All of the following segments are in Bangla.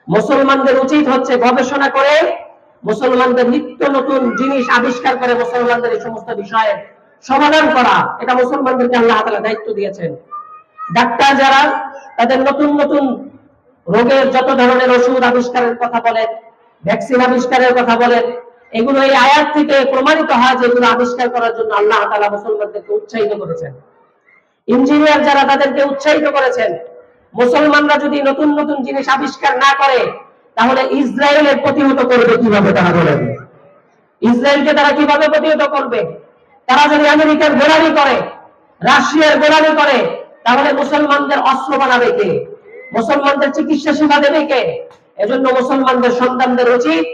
মুসলমানদের উচিত হচ্ছে গবেষণা করে মুসলমানদের নিত্য নতুন জিনিস আবিষ্কার করে মুসলমানদের এই সমস্ত বিষয়ের সমাধান করা। এটা মুসলমানদেরকে আল্লাহ তাআলা দায়িত্ব দিয়েছেন। ডাক্তার যারা তাদের নতুন নতুন রোগের যত ধরনের ওষুধ আবিষ্কারের কথা বলেন, ভ্যাকসিন আবিষ্কারের কথা বলেন, এগুলো এই আয়াত থেকে প্রমাণিত হয় যে এগুলো আবিষ্কার করার জন্য আল্লাহ তাআলা মুসলমানদেরকে উৎসাহিত করেছেন। ইঞ্জিনিয়ার যারা তাদেরকে উৎসাহিত করেছেন। মুসলমানরা যদি নতুন নতুন জিনিস আবিষ্কার না করে তাহলে ইসরায়েলের প্রতিহত করবে কিভাবে তারা বলেন? ইসরায়েলকে তারা কিভাবে প্রতিহত করবে? তারা যদি আমেরিকার গোলামি করে, রাশিয়ার গোলামি করে, তাহলে মুসলমানদের অস্ত্র বানাবে কে? মুসলমানদের চিকিৎসা সেবা দেবে কে? এজন্য মুসলমানদের সন্তানদের উচিত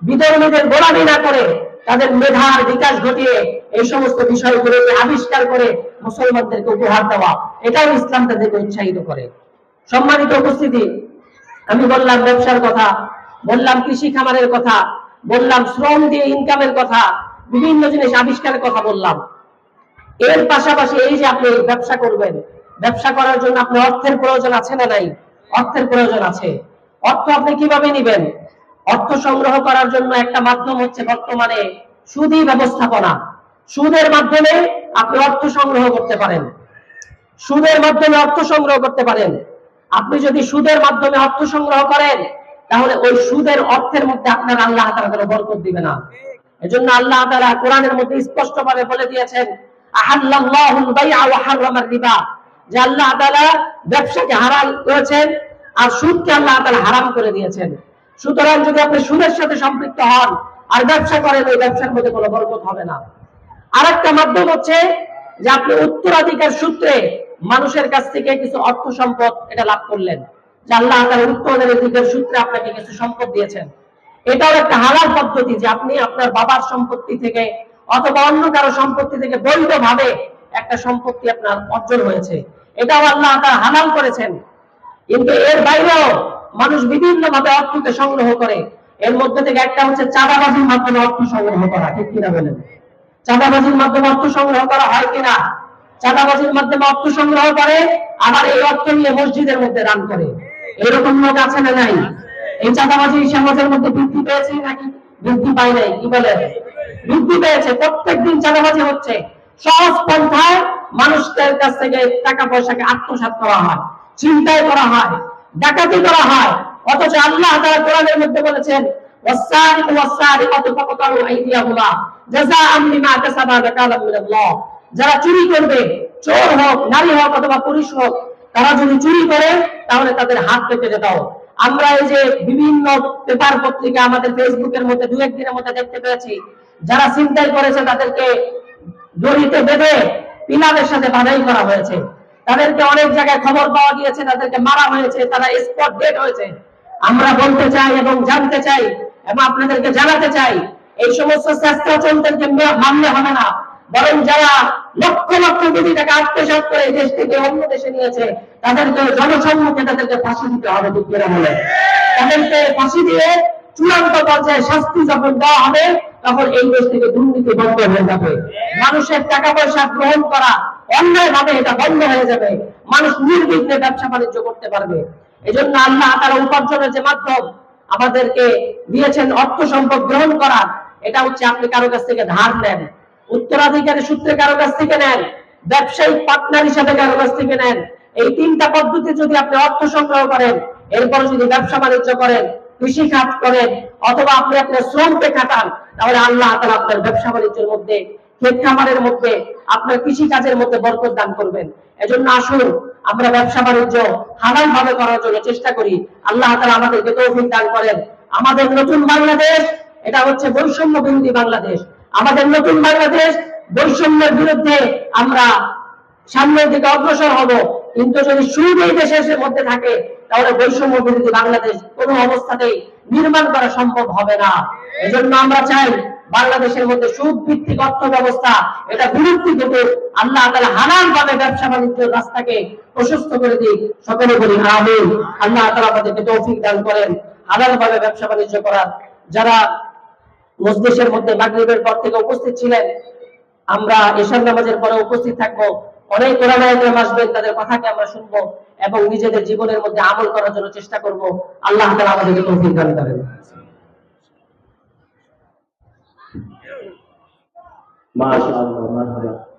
বিধর্মীদের গোলামি না করে তাদের মেধার বিকাশ ঘটিয়ে এই সমস্ত বিষয়গুলোকে আবিষ্কার করে মুসলমানদেরকে উপহার দেওয়া। এটাও ইসলাম তাদেরকে উৎসাহিত করে। সম্মানিত উপস্থিতি, আমি বললাম ব্যবসার কথা, বললাম কৃষি খামারের কথা, বললাম শ্রম দিয়ে ইনকামের কথা, বিভিন্ন জিনিস আবিষ্কারের কথা বললাম। এর পাশাপাশি এই যে আপনি ব্যবসা করবেন, ব্যবসা করার জন্য আপনার অর্থের প্রয়োজন আছে না নাই? অর্থের প্রয়োজন আছে। অর্থ আপনি কিভাবে নিবেন? অর্থ সংগ্রহ করার জন্য একটা মাধ্যম হচ্ছে বর্তমানে সুদী ব্যবস্থাপনা। সুদের মাধ্যমে আপনি অর্থ সংগ্রহ করতে পারেন। সুদের মাধ্যমে অর্থ সংগ্রহ করতে পারেন। আপনি যদি সুদের মাধ্যমে অর্থ সংগ্রহ করেন তাহলে ওই সুদের অর্থের মধ্যে আপনার আল্লাহ তাআলা কোনো বরকত দিবে না। এজন্য আল্লাহ তাআলা কোরআনের মধ্যে স্পষ্টভাবে বলে দিয়েছেন, আহাল্লাল্লাহুল বাইআ ওয়া হারামার রিবা, যে আল্লাহ তাআলা ব্যবসাকে হালাল করেছেন আর সুদকে আল্লাহ তাআলা হারাম করে দিয়েছেন। সুতরাং যদি আপনি সুদের সাথে সম্পৃক্ত হন আর ব্যবসা করেন, ওই ব্যবসার মধ্যে কোনো বরকত হবে না। আরেকটা মাধ্যম হচ্ছে যে আপনি উত্তরাধিকার সূত্রে মানুষের কাছ থেকে কিছু অর্থ সম্পদ এটা লাভ করলেন, যে আল্লাহ তাআলা উত্তরাধিকার সূত্রে আপনাকে কিছু সম্পদ দিয়েছেন। এটাও একটা হালাল পদ্ধতি যে আপনি আপনার বাবার সম্পত্তি থেকে অথবা অন্য কারো সম্পত্তি থেকে বৈধভাবে একটা সম্পত্তি আপনার অর্জন হয়েছে, এটাও আল্লাহ তাআলা হালাল করেছেন। কিন্তু এর বাইরেও মানুষ বিভিন্ন ভাবে অর্থকে সংগ্রহ করে। এর মধ্যে থেকে একটা হচ্ছে চাঁদাবাজির মাধ্যমে অর্থ সংগ্রহ করা। ঠিক কিনা বলেন? চাঁদাবাজির মাধ্যমে অর্থ সংগ্রহ করা হয় কিনা? চাঁদাবাজির মাধ্যমে অর্থ সংগ্রহ করে, আবার এই অর্থ নিয়ে মসজিদের মধ্যে দান করে। এরকম লোক আছে না নাই? এই চাঁদাবাজি সমাজের মধ্যে বৃদ্ধি পেয়েছে নাকি বৃদ্ধি পায় নাই? কি বলেন? বৃদ্ধি পেয়েছে। প্রত্যেকদিন চাঁদাবাজি হচ্ছে। সহজ পন্থায় মানুষদের কাছ থেকে টাকা পয়সাকে আত্মসাৎ করা হয়, ছিনতাই করা হয়, ডাকাতি করা হয়। অথচ আল্লাহ তাআলা কোরআনের মধ্যে বলেছেন, ওয়াস-সারিকু ওয়াস-সারিকাতু ফাকতালু আইদিয়াহুমা জাযাআম বিমা কাসাবা নাকালাম মিনাল্লাহ। যারা চুরি করবে, চোর হোক, নারী হোক অথবা পুরুষ হোক, তারা যদি চুরি করে তাহলে তাদের হাত কেটে দাও। আমরা এই যে বিভিন্ন পেপার পত্রিকা, আমাদের ফেসবুকের মধ্যে দু একদিনের মধ্যে দেখতে পেয়েছি, যারা ছিনতাই করেছে তাদেরকে দড়িতে বেঁধে পিলারের সাথে বাঁধাই করা হয়েছে। তাদেরকে অনেক জায়গায় খবর পাওয়া গিয়েছে তাদেরকে মারা হয়েছে, তারা স্পট ডেড হয়েছে। আমরা বলতে চাই এবং জানতে চাই এবং আপনাদেরকে জানাতে চাই, এই সমস্ত চেষ্টাচলদেরকে মানলে হবে না, বরং যারা লক্ষ লক্ষ কোটি টাকা আত্মসাৎ করে দেশ থেকে অন্য দেশে নিয়েছে তাদেরকে জনসম্মুখে তাদেরকে ফাঁসি দিতে হবে। ঠিক করে বলে তাদেরকে ফাঁসি দিয়ে চূড়ান্ত পর্যায়ে শাস্তি যখন দেওয়া হবে তখন এই দেশ থেকে দুর্নীতি বন্ধ হয়ে যাবে। মানুষের টাকা পয়সা গ্রহণ করা অন্যায় ভাবে এটা বন্ধ হয়ে যাবে। মানুষ নির্বিঘ্নে ব্যবসা বাণিজ্য করতে পারবে। এজন্য আল্লাহ তাআলা উপার্জনের যে মাধ্যম আমাদেরকে দিয়েছেন অর্থ সম্পদ গ্রহণ করার, এটা হচ্ছে আপনি কারো কাছ থেকে ধার নেন, উত্তরাধিকারী সূত্রে কারো কাছ থেকে নেন, ব্যবসায়িক পার্টনার হিসাবে কারো কাছ থেকে নেন। এই তিনটা পদ্ধতি যদি আপনি অর্থ সংগ্রহ করেন, এরপর যদি ব্যবসা বাণিজ্য করেন, কৃষি খাত করেন অথবা আপনি আপনার শ্রমকে খাটান, তাহলে আল্লাহ তাআলা আপনার ব্যবসা বাণিজ্যের মধ্যে, ক্ষেত খামারের মধ্যে, আপনার কৃষি কাজের মধ্যে বরকত দান করবেন। এজন্য আসুন আমরা ব্যবসা বাণিজ্য হালাল ভাবে করার জন্য চেষ্টা করি। আল্লাহ তাআলা আমাদেরকে তৌফিক দান করেন। আমাদের নতুন বাংলাদেশ, এটা হচ্ছে বৈষম্য বিরোধী বাংলাদেশ। আমাদের নতুন বাংলাদেশ বৈষম্যের বিরুদ্ধে আমরা সামনের দিকে অগ্রসর হব। কিন্তু যদি সুদ এই দেশের মধ্যে থাকে তাহলে বৈষম্য বিরোধী বাংলাদেশ কোনো অবস্থাতেই নির্মাণ করা সম্ভব হবে না। এজন্য আমরা চাই বাংলাদেশের মধ্যে সুদ ভিত্তিক অর্থ ব্যবস্থা এটা বিলুপ্তি ঘটে আল্লাহ তাআলা হালাল ভাবে ব্যবসা বাণিজ্যের রাস্তাকে প্রশস্ত করে দিক। সকলে বলি আমিন। আল্লাহ তাআলা আমাদেরকে তৌফিক দান করেন হালাল ভাবে ব্যবসা বাণিজ্য করার। যারা মজলিসের মধ্যে মাগরিবের পর থেকে উপস্থিত ছিলেন, আমরা এশার নামাজের পরে উপস্থিত থাকবো। অনেক ওলামায়ে কেরাম আসবেন, তাদের কথাকে আমরা শুনবো এবং নিজেদের জীবনের মধ্যে আমল করার জন্য চেষ্টা করব। আল্লাহ তাআলা আমাদেরকে তৌফিক দান করেন। মাশাআল্লাহ, মাশাআল্লাহ।